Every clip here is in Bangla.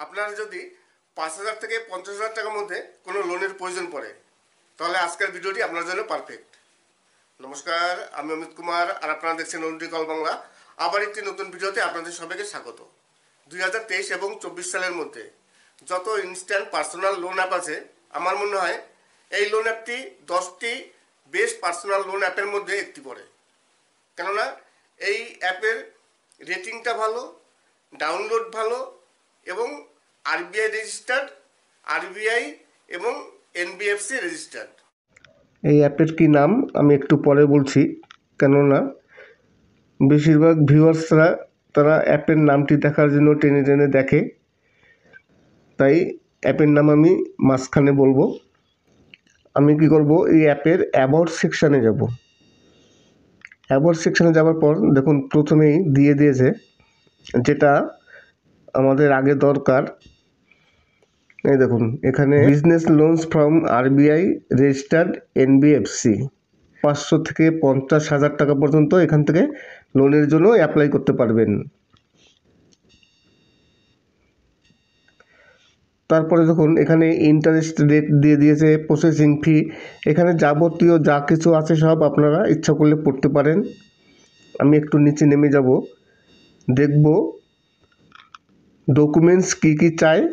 আপনার যদি 5,000 থেকে 50,000 টাকার মধ্যে কোনো লোনের প্রয়োজন পড়ে তাহলে আজকের ভিডিওটি আপনার জন্য পারফেক্ট। নমস্কার, আমি অমিত কুমার আর আপনারা দেখছেন ওনলি কল বাংলা। আবার একটি নতুন ভিডিওতে আপনাদের সবাইকে স্বাগত। 2023 এবং 24 সালের মধ্যে যত ইনস্ট্যান্ট পার্সোনাল লোন অ্যাপ আছে, আমার মনে হয় এই লোন অ্যাপটি 10টি বেস্ট পার্সোনাল লোন অ্যাপের মধ্যে একটি পড়ে। কেননা এই অ্যাপের রেটিংটা ভালো, ডাউনলোড ভালো এবং আরবিআই রেজিস্টার্ড, আরবিআই এবং এনবিএফসি রেজিস্টার্ড। এই অ্যাপের কি নাম আমি একটু পরে বলছি, কেননা বেশিরভাগ ভিউয়ার্সরা তারা অ্যাপের নামটি দেখার জন্য টেনে টেনে দেখে, তাই অ্যাপের নাম আমি মাঝখানে বলবো। আমি কি করব, এই অ্যাপের অ্যাবাউট সেকশানে যাব। অ্যাবাউট সেকশানে যাওয়ার পর দেখুন প্রথমেই দিয়ে দিয়েছে যেটা আমাদের আগে দরকার। এই দেখুন এখানে business loans from RBI registered NBFC 500 থেকে 50,000 টাকা পর্যন্ত এখান থেকে লোনের জন্য অ্যাপ্লাই করতে পারবেন। তারপরে দেখুন এখানে ইন্টারেস্ট রেট দিয়ে দিয়েছে, প্রসেসিং ফি, এখানে যাবতীয় যা কিছু আছে সব আপনারা ইচ্ছা করলে পড়তে পারেন। আমি একটু নিচে নেমে যাব, দেখব ডকুমেন্টস কি কি চায়।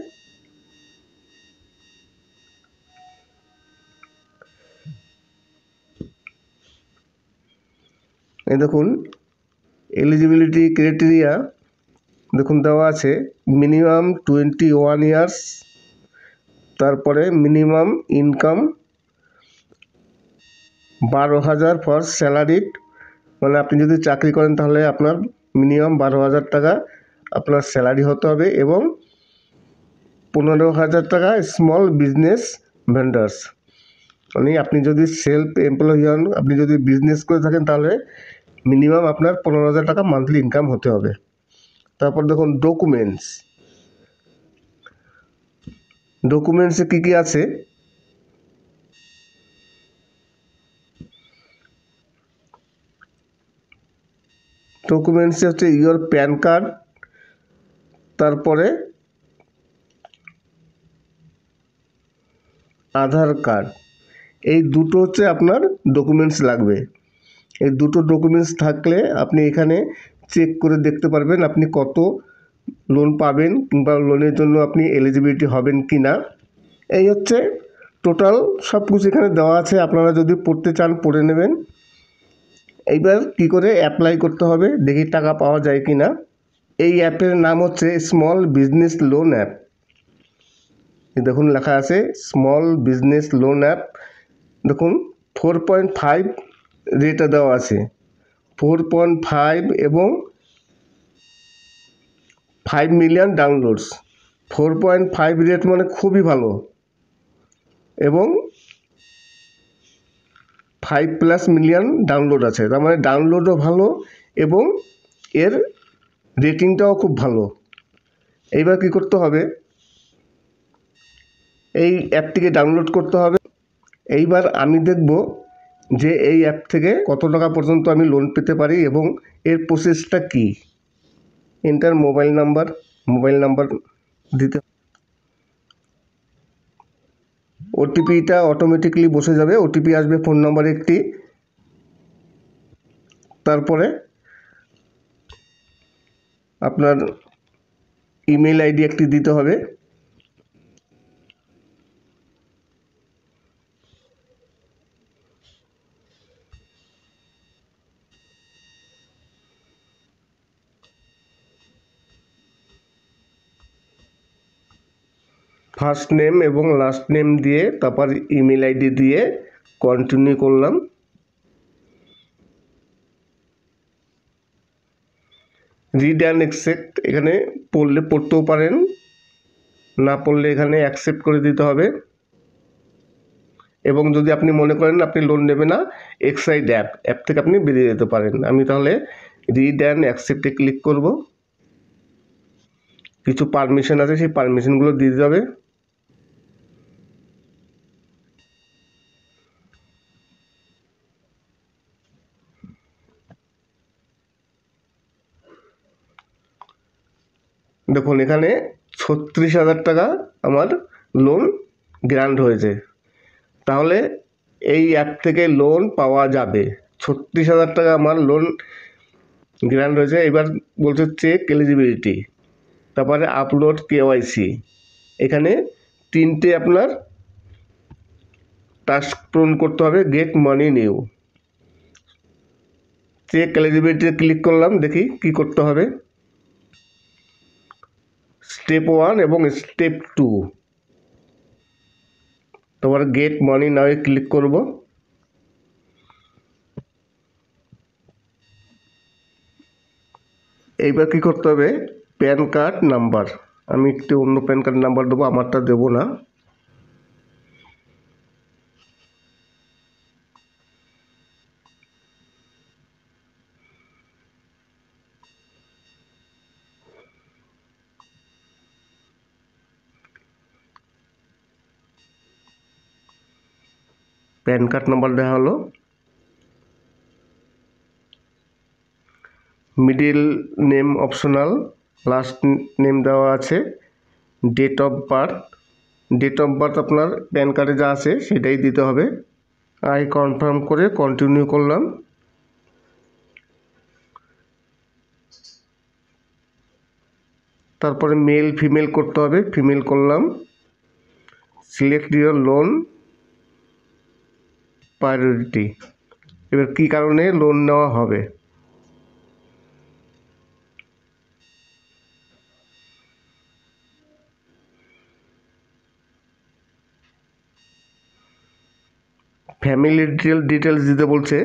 এই দেখুন এলিজিবিলিটি ক্রাইটেরিয়া দেখুন দেওয়া আছে, মিনিমাম 21 ইয়ার্স, তারপরে মিনিমাম ইনকাম 12,000 ফর স্যালারিড, মানে আপনি যদি চাকরি করেন তাহলে আপনার মিনিমাম 12,000 টাকা আপনার স্যালারি হতে হবে, এবং 15,000 টাকা স্মল বিজনেস ভেন্ডার্স, মানে আপনি যদি সেলফ এমপ্লয়ি হন, আপনি যদি বিজনেস করে থাকেন তাহলে মিনিমাম আপনার 15,000 টাকা মান্থলি ইনকাম হতে হবে। তারপর দেখুন ডকুমেন্টসে কী কী আছে। ডকুমেন্টসে হচ্ছে ইয়োর প্যান কার্ড, তারপরে আধার কার্ড, এই দুটো হচ্ছে আপনার ডকুমেন্টস লাগবে। এই দুটো ডকুমেন্টস থাকলে আপনি এখানে চেক করে দেখতে পারবেন আপনি কত লোন পাবেন কিংবা লোনের জন্য আপনি এলিজিবিলিটি হবেন কি না। এই হচ্ছে টোটাল সব কিছু এখানে দেওয়া আছে, আপনারা যদি পড়তে চান পড়ে নেবেন। এইবার কি করে অ্যাপ্লাই করতে হবে দেখি টাকা পাওয়া যায় কি না। এই অ্যাপের নাম হচ্ছে স্মল বিজনেস লোন অ্যাপ। দেখুন লেখা আছে স্মল বিজনেস লোন অ্যাপ। দেখুন 4.5 রেটে দেওয়া আছে, 4.5 এবং 5 মিলিয়ন ডাউনলোডস। 4.5 রেট মানে খুবই ভালো, এবং 5+ মিলিয়ন ডাউনলোড আছে, তার মানে ডাউনলোডও ভালো এবং এর রেটিংটাও খুব ভালো। এইবার কি করতে হবে, এই অ্যাপটিকে ডাউনলোড করতে হবে। এইবার আমি দেখব যে এই অ্যাপ থেকে কত টাকা পর্যন্ত আমি লোন পেতে পারি এবং এর প্রসেসটা কি। এন্টার মোবাইল নাম্বার দিতে, ওটিপিটা অটোমেটিকলি বসে যাবে, ওটিপি আসবে ফোন নাম্বার একটি, তারপরে আপনার ইমেল আইডি একটি দিতে হবে। ফার্স্ট নেম এবং লাস্ট নেম দিয়ে তারপর ইমেল আইডি দিয়ে কন্টিনিউ করলাম। রিড অ্যান্ড অ্যাকসেপ্ট, এখানে পড়লে পড়তেও পারেন, না পড়লে এখানে অ্যাকসেপ্ট করে দিতে হবে। এবং যদি আপনি মনে করেন আপনি লোন নেবেন না, এক্সাইড অ্যাপ থেকে আপনি বেরিয়ে যেতে পারেন। আমি তাহলে রিড অ্যান্ড অ্যাকসেপ্টে ক্লিক করব। কিছু পারমিশন আছে, সেই পারমিশনগুলো দিয়ে দিতে হবে। দেখুন এখানে 36,000 টাকা আমার লোন গ্রান্ট হয়েছে। তাহলে এই অ্যাপ থেকে লোন পাওয়া যাবে। 36,000 টাকা আমার লোন গ্রান্ট হয়েছে। এবার বলছে চেক এলিজিবিলিটি, তারপরে আপলোড কেওয়াইসি। এখানে 3টে আপনার টাস্ক পূরণ করতে হবে। Get money new, check এলিজিবিলিটিতে click করলাম, দেখি কি করতে হবে। স্টেপ 1 এবং স্টেপ 2। তারপরে গেট মানি নাও ক্লিক করব। এইবার কি করতে হবে, প্যান কার্ড নাম্বার। আমি একটু অন্য প্যান কার্ড নাম্বার দেবো, আমারটা দেবো না। প্যান কার্ড নাম্বার দেওয়া হলো। Middle name optional, last name দেওয়া আছে। ডেট অফ বার্থ আপনার প্যান কার্ডে যা আছে সেটাই দিতে হবে। আই কনফার্ম করে কন্টিনিউ করলাম। তারপরে মেল ফিমেল করতে হবে, ফিমেল করলাম। Select your loan priority. এবার কী কারণে লোন নেওয়া হবে, ফ্যামিলি ডিটেলস দিতে বলছে।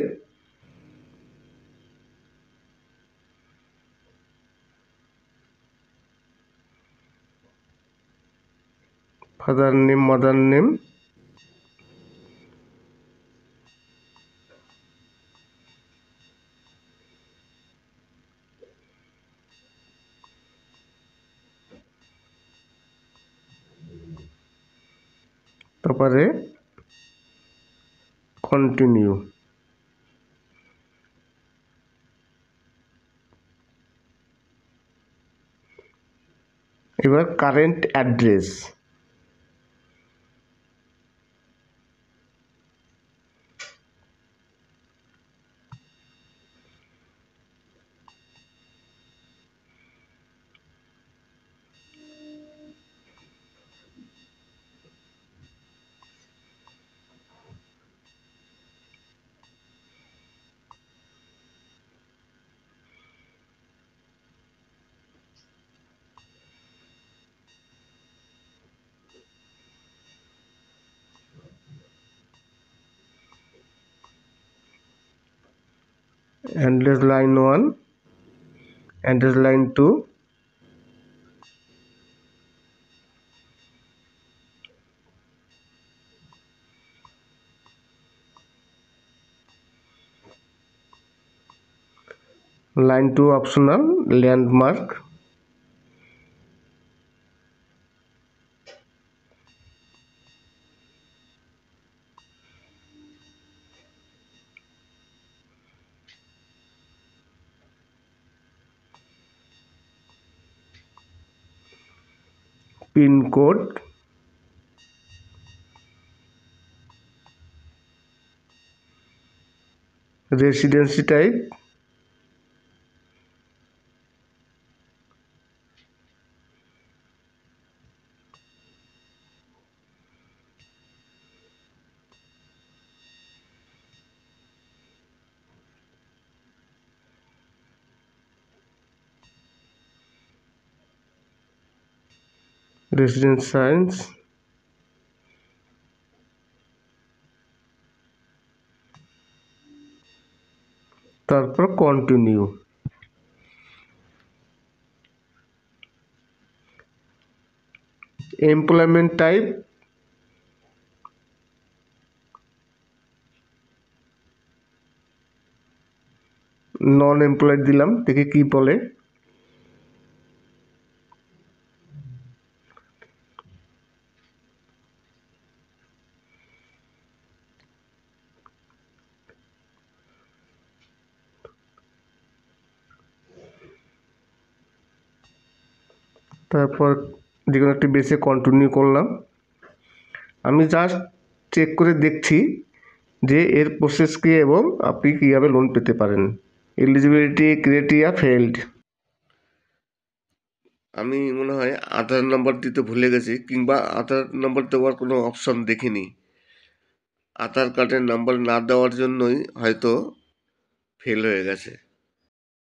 ফাদার নেম, মাদার নেম, তারপরে কন্টিনিউ। এবার current address, address line 1, address line 2, line 2 optional, landmark, pincode, residency type, residence science, তারপর continue. Employment type non employed দিলাম, দেখি কি বলে। তারপর যে কোনো একটি বেছে কন্টিনিউ করলাম। আমি জাস্ট চেক করে দেখছি যে এর প্রসেস কী এবং আপনি কীভাবে লোন পেতে পারেন। Eligibility criteria failed. আমি মনে হয় আধার নাম্বার দিতে ভুলে গেছি, কিংবা আধার নাম্বার দেওয়ার কোনো অপশন দেখিনি। আধার কার্ডের নাম্বার না দেওয়ার জন্যই হয়তো ফেল হয়ে গেছে।